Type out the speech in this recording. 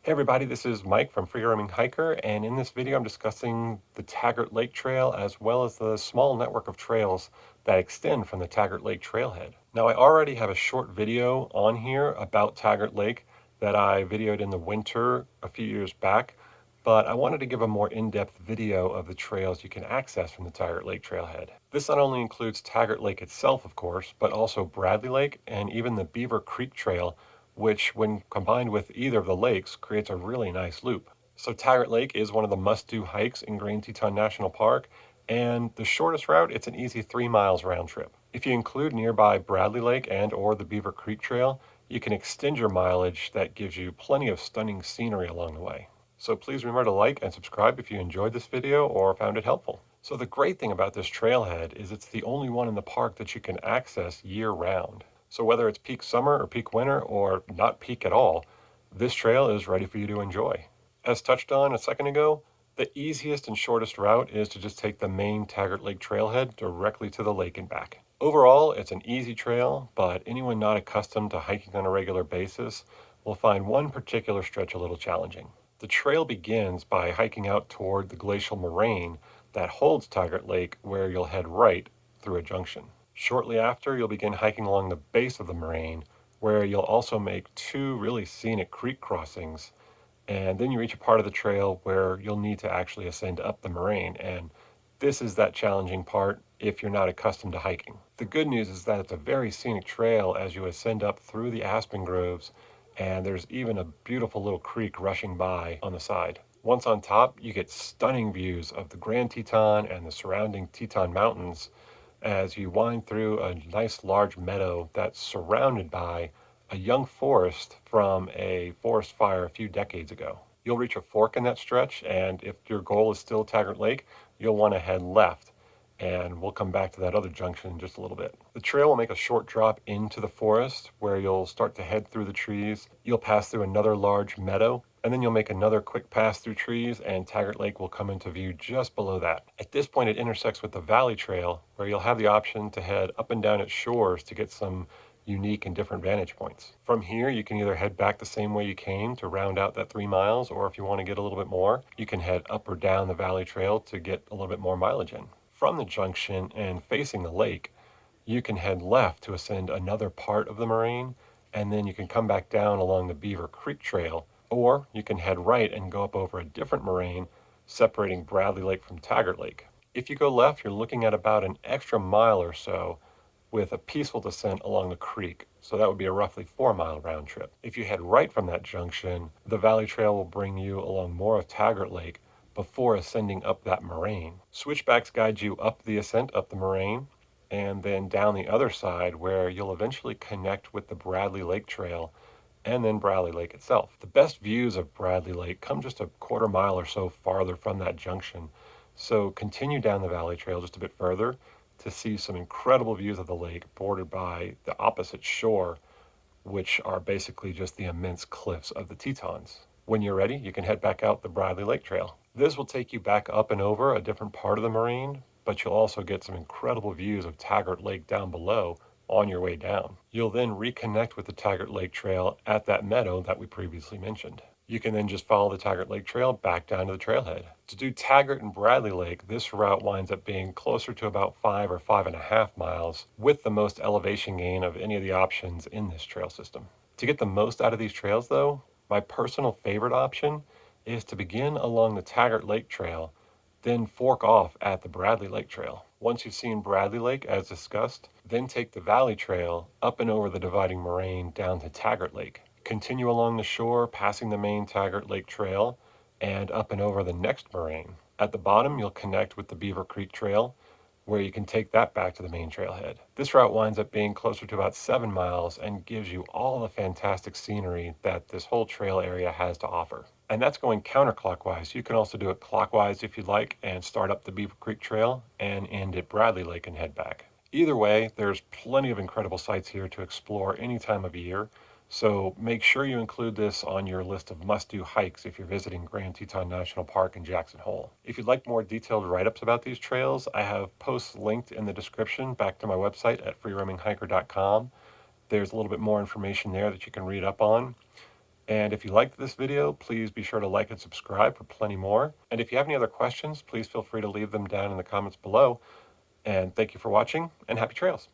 Hey everybody, this is Mike from Free Roaming Hiker, and in this video I'm discussing the Taggart Lake Trail as well as the small network of trails that extend from the Taggart Lake Trailhead. Now I already have a short video on here about Taggart Lake that I videoed in the winter a few years back, but I wanted to give a more in-depth video of the trails you can access from the Taggart Lake Trailhead. This not only includes Taggart Lake itself, of course, but also Bradley Lake and even the Beaver Creek Trail, which when combined with either of the lakes creates a really nice loop. So Taggart Lake is one of the must-do hikes in Grand Teton National Park, and the shortest route, it's an easy 3 miles round trip. If you include nearby Bradley Lake and or the Beaver Creek Trail, you can extend your mileage that gives you plenty of stunning scenery along the way. So please remember to like and subscribe if you enjoyed this video or found it helpful. So the great thing about this trailhead is it's the only one in the park that you can access year round. So whether it's peak summer or peak winter or not peak at all, this trail is ready for you to enjoy. As touched on a second ago, the easiest and shortest route is to just take the main Taggart Lake Trailhead directly to the lake and back. Overall, it's an easy trail, but anyone not accustomed to hiking on a regular basis will find one particular stretch a little challenging. The trail begins by hiking out toward the glacial moraine that holds Taggart Lake, where you'll head right through a junction. Shortly after, you'll begin hiking along the base of the moraine, where you'll also make two really scenic creek crossings. And then you reach a part of the trail where you'll need to actually ascend up the moraine. And this is that challenging part if you're not accustomed to hiking. The good news is that it's a very scenic trail as you ascend up through the aspen groves, and there's even a beautiful little creek rushing by on the side. Once on top, you get stunning views of the Grand Teton and the surrounding Teton Mountains as you wind through a nice large meadow that's surrounded by a young forest from a forest fire a few decades ago. You'll reach a fork in that stretch, and if your goal is still Taggart Lake, you'll want to head left. And we'll come back to that other junction in just a little bit. The trail will make a short drop into the forest where you'll start to head through the trees. You'll pass through another large meadow, and then you'll make another quick pass through trees, and Taggart Lake will come into view just below that. At this point, it intersects with the Valley Trail, where you'll have the option to head up and down its shores to get some unique and different vantage points. From here, you can either head back the same way you came to round out that 3 miles, or if you want to get a little bit more, you can head up or down the Valley Trail to get a little bit more mileage in. From the junction and facing the lake, you can head left to ascend another part of the moraine, and then you can come back down along the Beaver Creek Trail, or you can head right and go up over a different moraine separating Bradley Lake from Taggart Lake. If you go left, you're looking at about an extra mile or so with a peaceful descent along the creek. So that would be a roughly 4 mile round trip. If you head right from that junction, the Valley Trail will bring you along more of Taggart Lake before ascending up that moraine. Switchbacks guide you up the ascent up the moraine and then down the other side where you'll eventually connect with the Bradley Lake Trail and then Bradley Lake itself. The best views of Bradley Lake come just a quarter mile or so farther from that junction. So continue down the Valley Trail just a bit further to see some incredible views of the lake bordered by the opposite shore, which are basically just the immense cliffs of the Tetons. When you're ready, you can head back out the Bradley Lake Trail. This will take you back up and over a different part of the moraine, but you'll also get some incredible views of Taggart Lake down below on your way down. You'll then reconnect with the Taggart Lake Trail at that meadow that we previously mentioned. You can then just follow the Taggart Lake Trail back down to the trailhead. To do Taggart and Bradley Lake, this route winds up being closer to about 5 or 5.5 miles, with the most elevation gain of any of the options in this trail system. To get the most out of these trails though, my personal favorite option is to begin along the Taggart Lake Trail, then fork off at the Bradley Lake Trail. Once you've seen Bradley Lake as discussed, then take the Valley Trail up and over the dividing moraine down to Taggart Lake. Continue along the shore, passing the main Taggart Lake Trail, and up and over the next moraine. At the bottom, you'll connect with the Beaver Creek Trail, where you can take that back to the main trailhead. This route winds up being closer to about 7 miles and gives you all the fantastic scenery that this whole trail area has to offer. And that's going counterclockwise. You can also do it clockwise if you'd like and start up the Beaver Creek Trail and end at Bradley Lake and head back. Either way, there's plenty of incredible sights here to explore any time of year. So make sure you include this on your list of must-do hikes if you're visiting Grand Teton National Park in Jackson Hole. If you'd like more detailed write-ups about these trails, I have posts linked in the description back to my website at freeroaminghiker.com. There's a little bit more information there that you can read up on. And if you liked this video, please be sure to like and subscribe for plenty more. And if you have any other questions, please feel free to leave them down in the comments below. And thank you for watching, and happy trails.